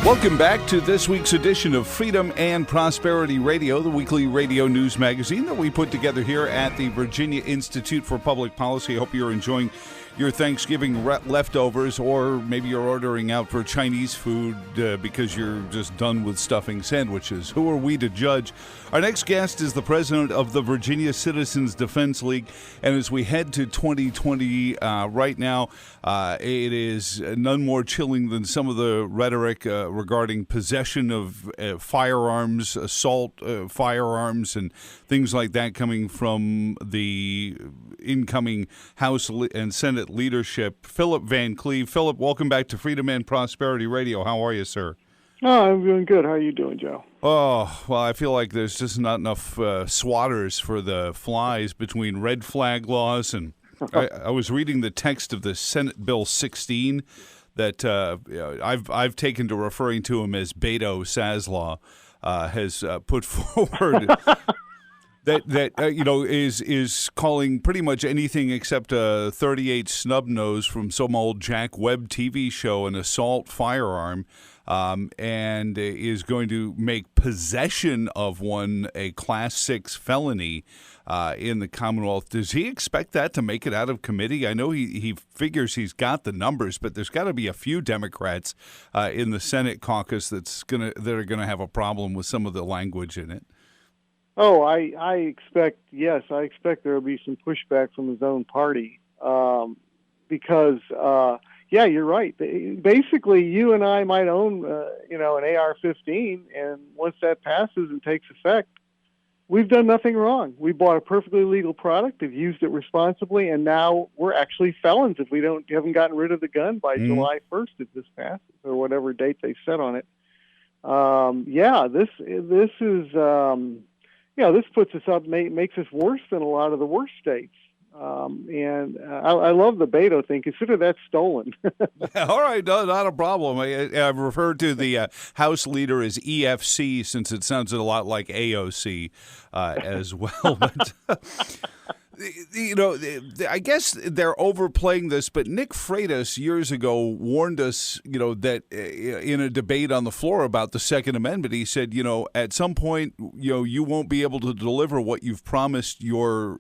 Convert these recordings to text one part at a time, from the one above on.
Welcome back to this week's edition of Freedom and Prosperity Radio, the weekly radio news magazine that we put together here at the Virginia Institute for Public Policy. I hope you're enjoying your Thanksgiving leftovers, or maybe you're ordering out for Chinese food because you're just done with stuffing sandwiches. Who are we to judge? Our next guest is the president of the Virginia Citizens Defense League, and as we head to 2020 right now, it is none more chilling than some of the rhetoric regarding possession of firearms, assault firearms, and things like that coming from the incoming House and Senate leadership. Philip Van Cleave. Philip, welcome back to Freedom and Prosperity Radio. How are you, sir? Oh, I'm doing good. How are you doing, Joe? Oh, well, I feel like there's just not enough swatters for the flies between red flag laws and I was reading the text of the Senate Bill 16 that I've taken to referring to him as Beto Saslaw has put forward. That is calling pretty much anything except a .38 snub nose from some old Jack Webb TV show an assault firearm, and is going to make possession of one a Class 6 felony in the Commonwealth. Does he expect that to make it out of committee? I know he figures he's got the numbers, but there's got to be a few Democrats in the Senate caucus that are gonna have a problem with some of the language in it. Oh, I expect there will be some pushback from his own party because, you're right. Basically, you and I might own, an AR-15, and once that passes and takes effect, we've done nothing wrong. We bought a perfectly legal product, have used it responsibly, and now we're actually felons if we haven't gotten rid of the gun by July 1st if this passes, or whatever date they set on it. This puts us up, makes us worse than a lot of the worst states. I love the Beto thing. Consider that stolen. All right, no, not a problem. I've referred to the House leader as EFC since it sounds a lot like AOC as well. But, I guess they're overplaying this, but Nick Freitas years ago warned us, that in a debate on the floor about the Second Amendment, he said, at some point, you won't be able to deliver what you've promised your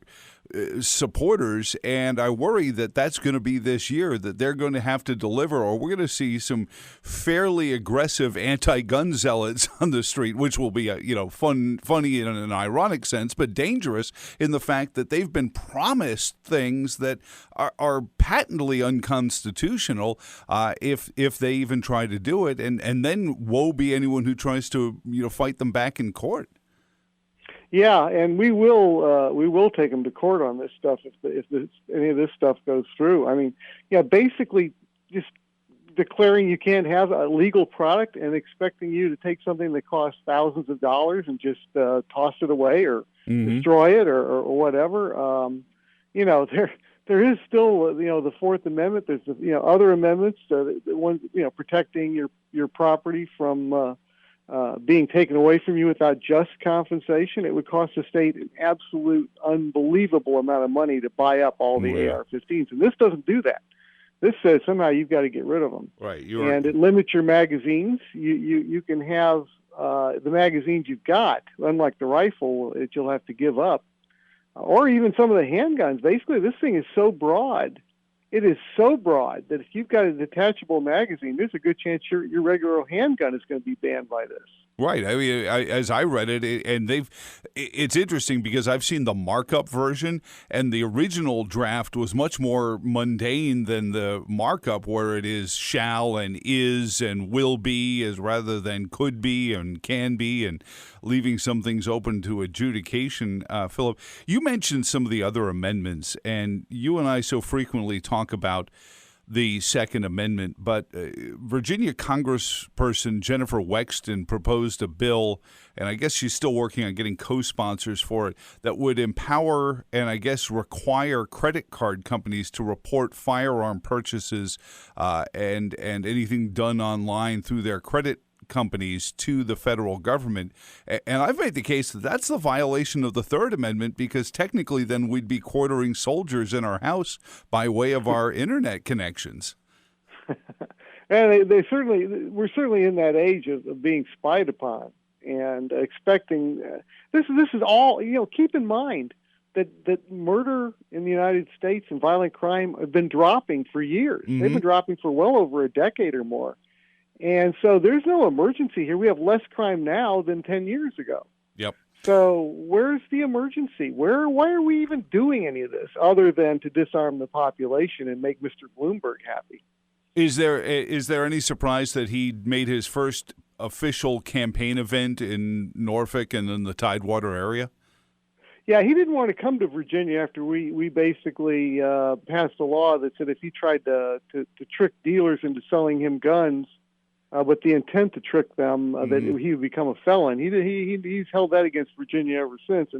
supporters, and I worry that that's going to be this year, that they're going to have to deliver, or we're going to see some fairly aggressive anti-gun zealots on the street, which will be funny in an ironic sense, but dangerous in the fact that they've been promised things that are patently unconstitutional if they even try to do it, and then woe be anyone who tries to fight them back in court. Yeah, and we will take them to court on this stuff if any of this stuff goes through. I mean, basically just declaring you can't have a legal product and expecting you to take something that costs thousands of dollars and just toss it away or destroy it or whatever. There is still the Fourth Amendment. There's other amendments, the ones protecting your property from being taken away from you without just compensation. It would cost the state an absolute unbelievable amount of money to buy up all the AR-15s, and this doesn't do that. This says somehow you've got to get rid of them. Right. And it limits your magazines. You can have the magazines you've got, unlike the rifle that you'll have to give up, or even some of the handguns. Basically, this thing is so broad. It is so broad that if you've got a detachable magazine, there's a good chance your regular handgun is going to be banned by this. Right. I mean, as I read it, and it's interesting because I've seen the markup version, and the original draft was much more mundane than the markup, where it is shall and is and will be, as rather than could be and can be, and leaving some things open to adjudication. Philip, you mentioned some of the other amendments, and you and I so frequently talk about the Second Amendment, but Virginia Congressperson Jennifer Wexton proposed a bill, and I guess she's still working on getting co-sponsors for it, that would empower and I guess require credit card companies to report firearm purchases and anything done online through their credit companies to the federal government. And I've made the case that that's the violation of the Third Amendment, because technically then we'd be quartering soldiers in our house by way of our internet connections. And we're certainly in that age of being spied upon and expecting. This is all. Keep in mind that murder in the United States and violent crime have been dropping for years. Mm-hmm. They've been dropping for well over a decade or more. And so there's no emergency here. We have less crime now than 10 years ago. Yep. So where's the emergency? Why are we even doing any of this other than to disarm the population and make Mr. Bloomberg happy? Is there any surprise that he made his first official campaign event in Norfolk and in the Tidewater area? Yeah, he didn't want to come to Virginia after we basically passed a law that said if he tried to trick dealers into selling him guns with the intent to trick them, that he would become a felon. He's held that against Virginia ever since,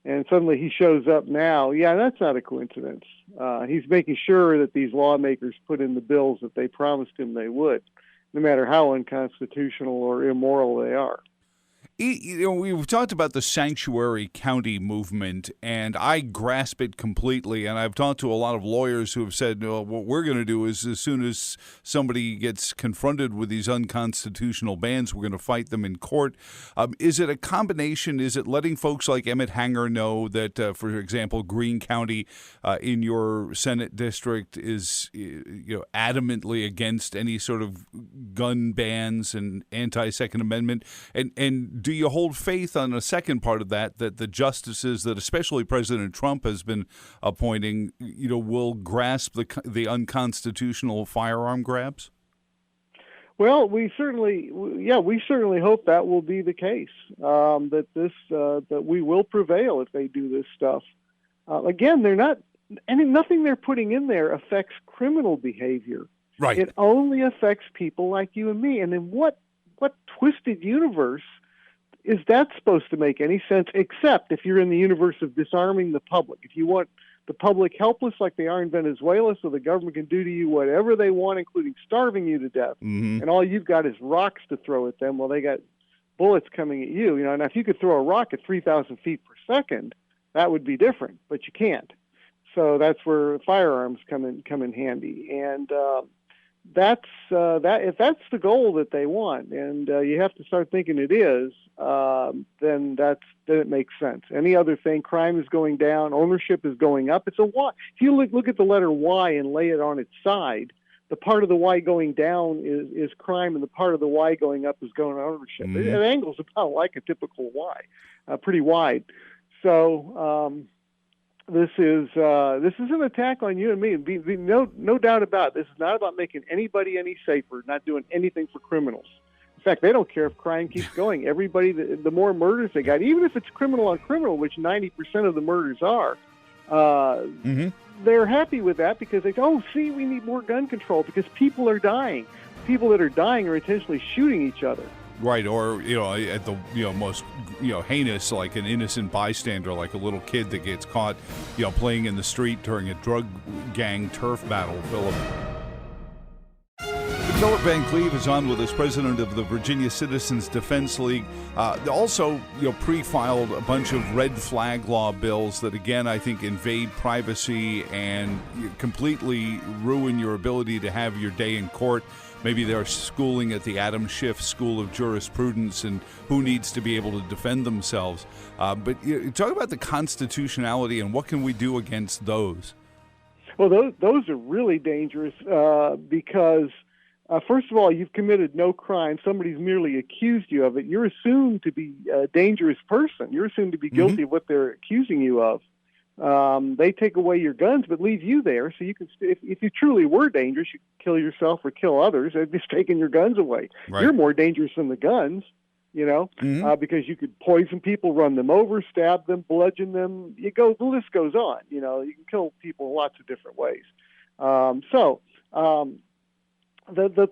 and suddenly he shows up now. Yeah, that's not a coincidence. He's making sure that these lawmakers put in the bills that they promised him they would, no matter how unconstitutional or immoral they are. We've talked about the sanctuary county movement, and I grasp it completely. And I've talked to a lot of lawyers who have said, what we're going to do is as soon as somebody gets confronted with these unconstitutional bans, we're going to fight them in court. Is it a combination? Is it letting folks like Emmett Hanger know that, for example, Greene County in your Senate district is adamantly against any sort of gun bans and anti-Second Amendment? And do you hold faith on a second part of that the justices that especially President Trump has been appointing, will grasp the unconstitutional firearm grabs? Well, we certainly hope that will be the case. That we will prevail if they do this stuff. Again, nothing they're putting in there affects criminal behavior. Right. It only affects people like you and me. And in what twisted universe is that supposed to make any sense, except if you're in the universe of disarming the public? If you want the public helpless like they are in Venezuela so the government can do to you whatever they want, including starving you to death, and all you've got is rocks to throw at them while they got bullets coming at you. Now, if you could throw a rock at 3,000 feet per second, that would be different, but you can't. So that's where firearms come in handy. And that's if that's the goal that they want, and you have to start thinking it is, then it makes sense. Any other thing, crime is going down, ownership is going up. It's a Y. If you look at the letter Y and lay it on its side, the part of the Y going down is crime, and the part of the Y going up is going ownership. It angles about like a typical Y, pretty wide. So this is an attack on you and me. No doubt about it. This is not about making anybody any safer, not doing anything for criminals. In fact, they don't care if crime keeps going. Everybody, the more murders they got, even if it's criminal on criminal, which 90% of the murders are, they're happy with that because they go, we need more gun control because people are dying. People that are dying are intentionally shooting each other. Right, or at the most heinous, like an innocent bystander, like a little kid that gets caught playing in the street during a drug gang turf battle. Philip Van Cleave is on with us, president of the Virginia Citizens Defense League. Also, pre-filed a bunch of red flag law bills that, again, I think invade privacy and completely ruin your ability to have your day in court. Maybe they're schooling at the Adam Schiff School of Jurisprudence and who needs to be able to defend themselves. But talk about the constitutionality and what can we do against those? Well, those are really dangerous because, first of all, you've committed no crime. Somebody's merely accused you of it. You're assumed to be a dangerous person. You're assumed to be guilty of what they're accusing you of. They take away your guns but leave you there, so you can if you truly were dangerous, you could kill yourself or kill others. They're just taking your guns away. Right. You're more dangerous than the guns, because you could poison people, run them over, stab them, bludgeon them. The list goes on. You can kill people in lots of different ways. The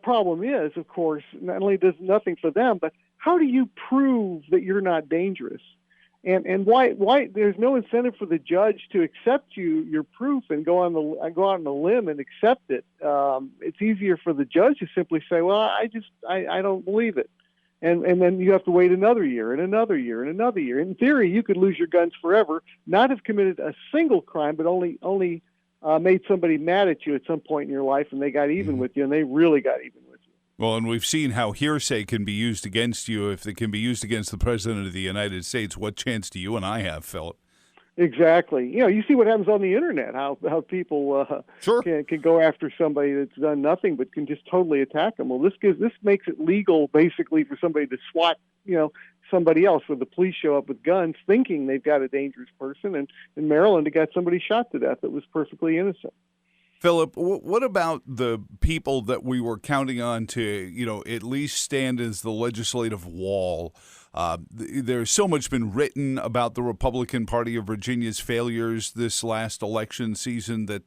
problem is, of course, not only does nothing for them, but how do you prove that you're not dangerous? And why there's no incentive for the judge to accept your proof and go out on a limb and accept it. It's easier for the judge to simply say, well, I don't believe it. And then you have to wait another year and another year and another year. In theory, you could lose your guns forever, not have committed a single crime, but only made somebody mad at you at some point in your life, and they got even with you, and they really got even with you. Well, and we've seen how hearsay can be used against you. If it can be used against the President of the United States, what chance do you and I have, Philip? Exactly. You see what happens on the internet, how people Sure. can go after somebody that's done nothing, but can just totally attack them. Well, this makes it legal, basically, for somebody to swat, somebody else. Where the police show up with guns, thinking they've got a dangerous person, and in Maryland, it got somebody shot to death that was perfectly innocent. Philip, what about the people that we were counting on to, at least stand as the legislative wall? There's so much been written about the Republican Party of Virginia's failures this last election season that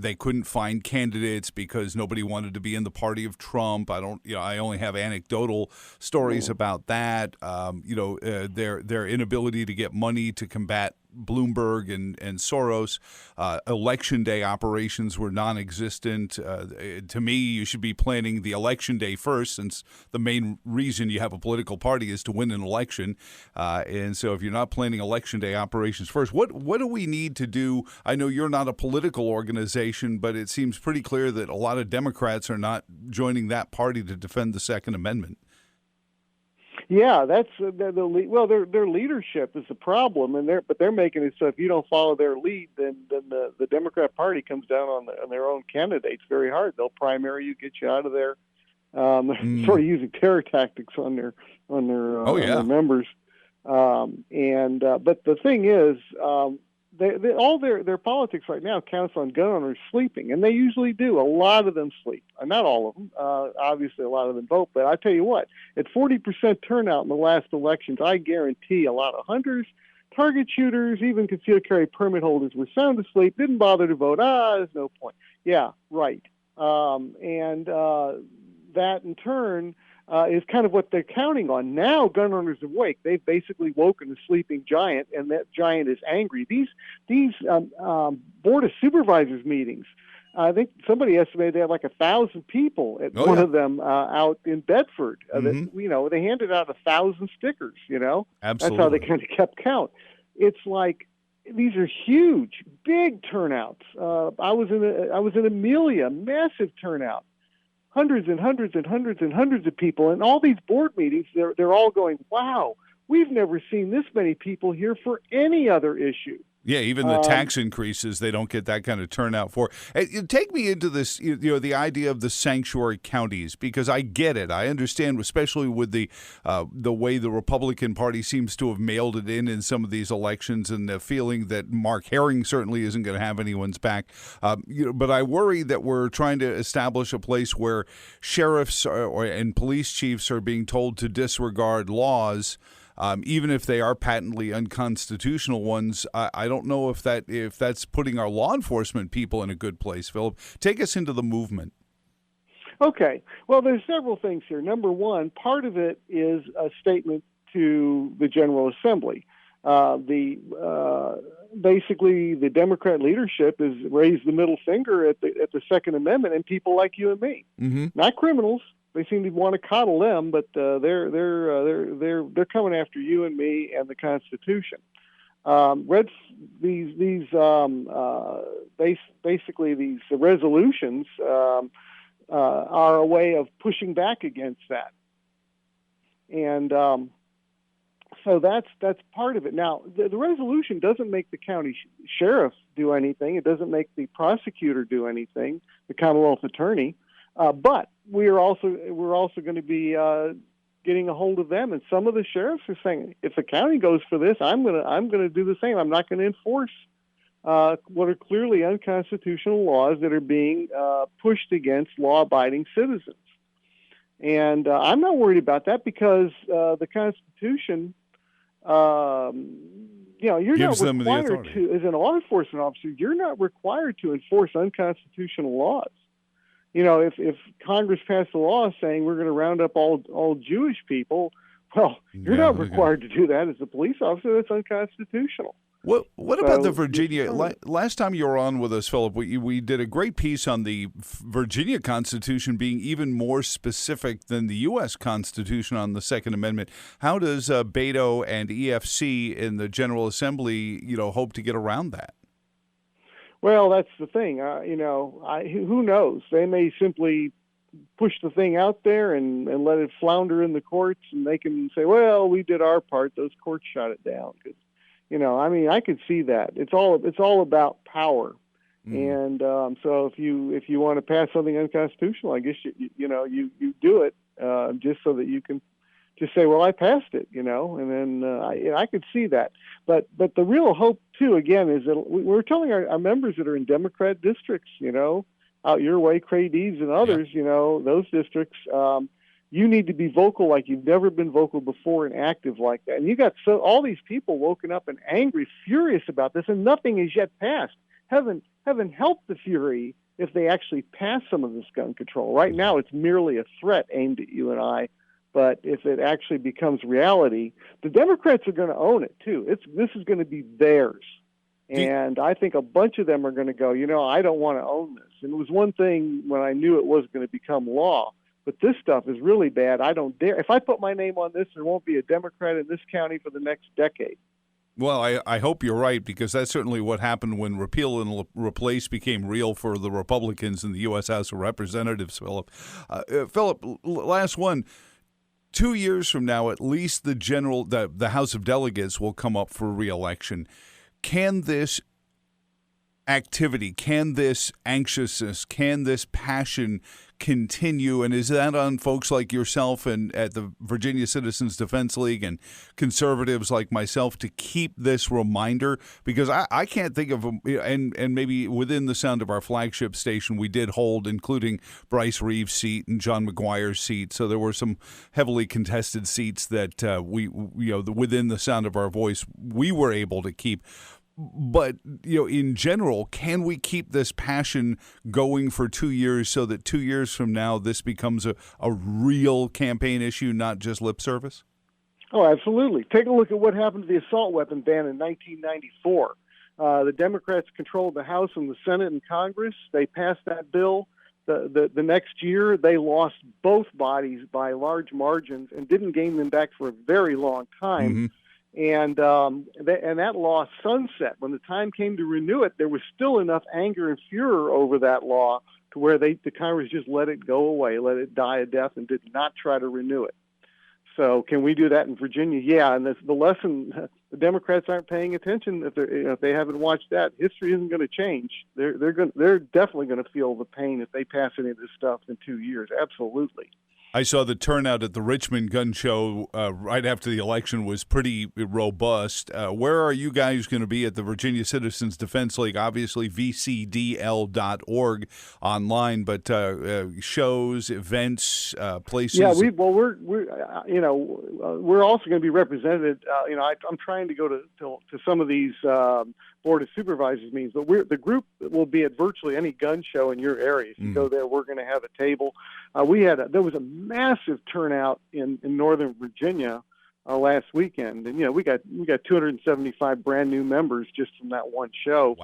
they couldn't find candidates because nobody wanted to be in the party of Trump. I only have anecdotal stories about that. Their inability to get money to combat Bloomberg and Soros. Election day operations were non-existent. To me, you should be planning the election day first, since the main reason you have a political party is to win an election. And so if you're not planning election day operations first, what do we need to do? I know you're not a political organization, but it seems pretty clear that a lot of Democrats are not joining that party to defend the Second Amendment. Yeah, that's their leadership is the problem, but they're making it so if you don't follow their lead, then the Democrat Party comes down on their own candidates very hard. They'll primary you, get you out of there. Sort of using terror tactics on their members. But the thing is, all their politics right now counts on gun owners sleeping, and they usually do. A lot of them sleep. Not all of them. Obviously, a lot of them vote. But I tell you what, at 40% turnout in the last elections, I guarantee a lot of hunters, target shooters, even concealed carry permit holders were sound asleep, didn't bother to vote. There's no point. Yeah, right. That in turn is kind of what they're counting on. Now gun owners are awake. They've basically woken a sleeping giant, and that giant is angry. These Board of Supervisors meetings, I think somebody estimated they had like 1,000 people at one of them out in Bedford. They handed out 1,000 stickers, Absolutely. That's how they kind of kept count. It's like, these are huge, big turnouts. I was in Amelia, massive turnout. Hundreds and hundreds and hundreds and hundreds of people. And all these board meetings, they're all going, wow, we've never seen this many people here for any other issue. Yeah, even the tax increases, they don't get that kind of turnout for. Take me into this, the idea of the sanctuary counties, because I get it. I understand, especially with the way the Republican Party seems to have mailed it in some of these elections, and the feeling that Mark Herring certainly isn't going to have anyone's back. But I worry that we're trying to establish a place where sheriffs and police chiefs are being told to disregard laws. Even if they are patently unconstitutional ones. I don't know if that's putting our law enforcement people in a good place. Philip, take us into the movement. Okay. Well, there's several things here. Number one, part of it is a statement to the General Assembly. Basically, the Democrat leadership has raised the middle finger at the Second Amendment and people like you and me, not criminals. They seem to want to coddle them, but they're coming after you and me and the Constitution. Basically these resolutions are a way of pushing back against that, and so that's part of it. Now, the resolution doesn't make the county sheriff do anything. It doesn't make the prosecutor do anything, the Commonwealth attorney. But we're also going to be getting a hold of them, and some of the sheriffs are saying, if the county goes for this, I'm gonna do the same. I'm not going to enforce what are clearly unconstitutional laws that are being pushed against law-abiding citizens. And I'm not worried about that because the Constitution, you're gives not required to, as an law enforcement officer, you're not required to enforce unconstitutional laws. If Congress passed a law saying we're going to round up all Jewish people, well, you're not required to do that as a police officer. That's unconstitutional. What about the Virginia? Last time you were on with us, Philip, we did a great piece on the Virginia Constitution being even more specific than the U.S. Constitution on the Second Amendment. How does Beto and EFC in the General Assembly, hope to get around that? Well, that's the thing. Who knows? They may simply push the thing out there and let it flounder in the courts, and they can say, well, we did our part. Those courts shot it down. Because, I mean, I could see that. It's all about power. And so if you want to pass something unconstitutional, I guess you do it just so that you can just say, well, I passed it, and then I could see that. But the real hope too, again, is that we're telling our members that are in Democrat districts, out your way, Craig's and others, those districts, you need to be vocal like you've never been vocal before and active like that. And you got all these people woken up and angry, furious about this, and nothing is yet passed. Heaven help the fury if they actually pass some of this gun control. Right now, it's merely a threat aimed at you and I. But if it actually becomes reality, the Democrats are going to own it too. This is going to be theirs. And I think a bunch of them are going to go, I don't want to own this. And it was one thing when I knew it was going to become law. But this stuff is really bad. I don't dare. If I put my name on this, there won't be a Democrat in this county for the next decade. Well, I hope you're right, because that's certainly what happened when repeal and replace became real for the Republicans in the U.S. House of Representatives, Philip. Philip, last one. 2 years from now, at least the House of Delegates will come up for re-election. Can this activity, can this anxiousness, can this passion continue? And is that on folks like yourself and at the Virginia Citizens Defense League and conservatives like myself to keep this reminder? Because I can't think of, and maybe within the sound of our flagship station, we did hold, including Bryce Reeves' seat and John McGuire's seat. So there were some heavily contested seats that within the sound of our voice, we were able to keep. But, in general, can we keep this passion going for 2 years so that 2 years from now this becomes a real campaign issue, not just lip service? Oh, absolutely. Take a look at what happened to the assault weapon ban in 1994. The Democrats controlled the House and the Senate and Congress. They passed that bill. The next year, they lost both bodies by large margins and didn't gain them back for a very long time. Mm-hmm. And that law sunset. When the time came to renew it, there was still enough anger and furor over that law to where the Congress just let it go away, let it die a death, and did not try to renew it. So can we do that in Virginia? Yeah, and the lesson, the Democrats aren't paying attention. If they haven't watched that, history isn't going to change. They're definitely going to feel the pain if they pass any of this stuff in 2 years. Absolutely. I saw the turnout at the Richmond Gun Show right after the election was pretty robust. Where are you guys going to be at the Virginia Citizens Defense League? Obviously, vcdl.org online, but shows, events, places. Yeah, we're also going to be represented. I'm trying to go to some of these Board of Supervisors meetings, but the group will be at virtually any gun show in your area. If you go there, we're going to have a table. There was a massive turnout in Northern Virginia last weekend, and we got 275 brand new members just from that one show.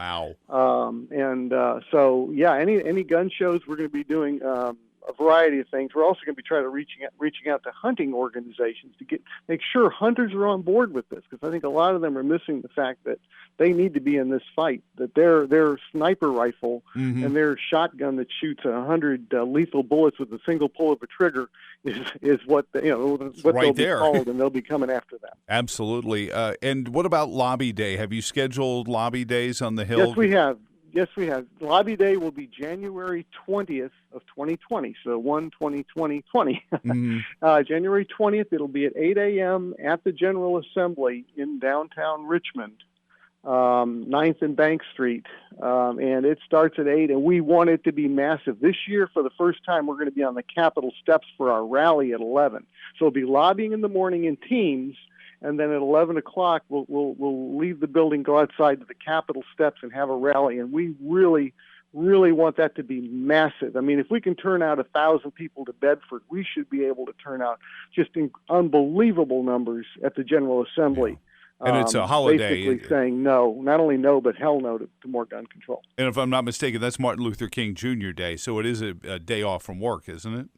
Make any gun shows we're going to be doing a variety of things. We're also going to be trying to reaching out to hunting organizations to make sure hunters are on board with this, because I think a lot of them are missing the fact that they need to be in this fight, that their sniper rifle and their shotgun that shoots 100 lethal bullets with a single pull of a trigger is what what right they'll be called, and they'll be coming after them. Absolutely. And what about Lobby Day? Have you scheduled Lobby Days on the Hill? Yes, we have. Lobby Day will be January 20th of 2020, so 1/20/2020. January 20th, it'll be at 8 a.m. at the General Assembly in downtown Richmond, 9th and Bank Street, and it starts at 8, and we want it to be massive. This year, for the first time, we're going to be on the Capitol steps for our rally at 11. So we'll be lobbying in the morning in teams, and then at 11 o'clock, we'll leave the building, go outside to the Capitol steps, and have a rally. And we really, really want that to be massive. I mean, if we can turn out 1,000 people to Bedford, we should be able to turn out just unbelievable numbers at the General Assembly. Yeah. And it's a holiday. Basically saying no, not only no, but hell no to more gun control. And if I'm not mistaken, that's Martin Luther King Jr. Day, so it is a day off from work, isn't it?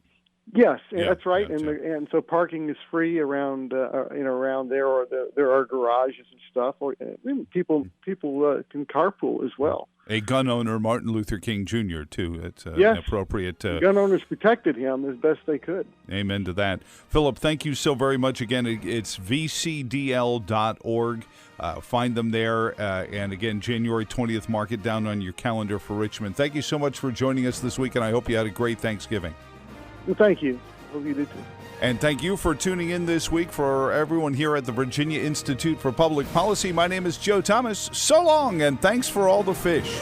Yes, Yeah, that's right, gotcha. and so parking is free around around there, or there are garages and stuff, or people can carpool as well. A gun owner, Martin Luther King Jr., too. It's Yes, appropriate. gun owners protected him as best they could. Amen to that. Philip, thank you so very much. Again, it's vcdl.org. Find them there. And again, January 20th, mark it down on your calendar for Richmond. Thank you so much for joining us this week, and I hope you had a great Thanksgiving. Well, thank you. Hope you did too. And thank you for tuning in this week. For everyone here at the Virginia Institute for Public Policy, my name is Joe Thomas. So long, and thanks for all the fish.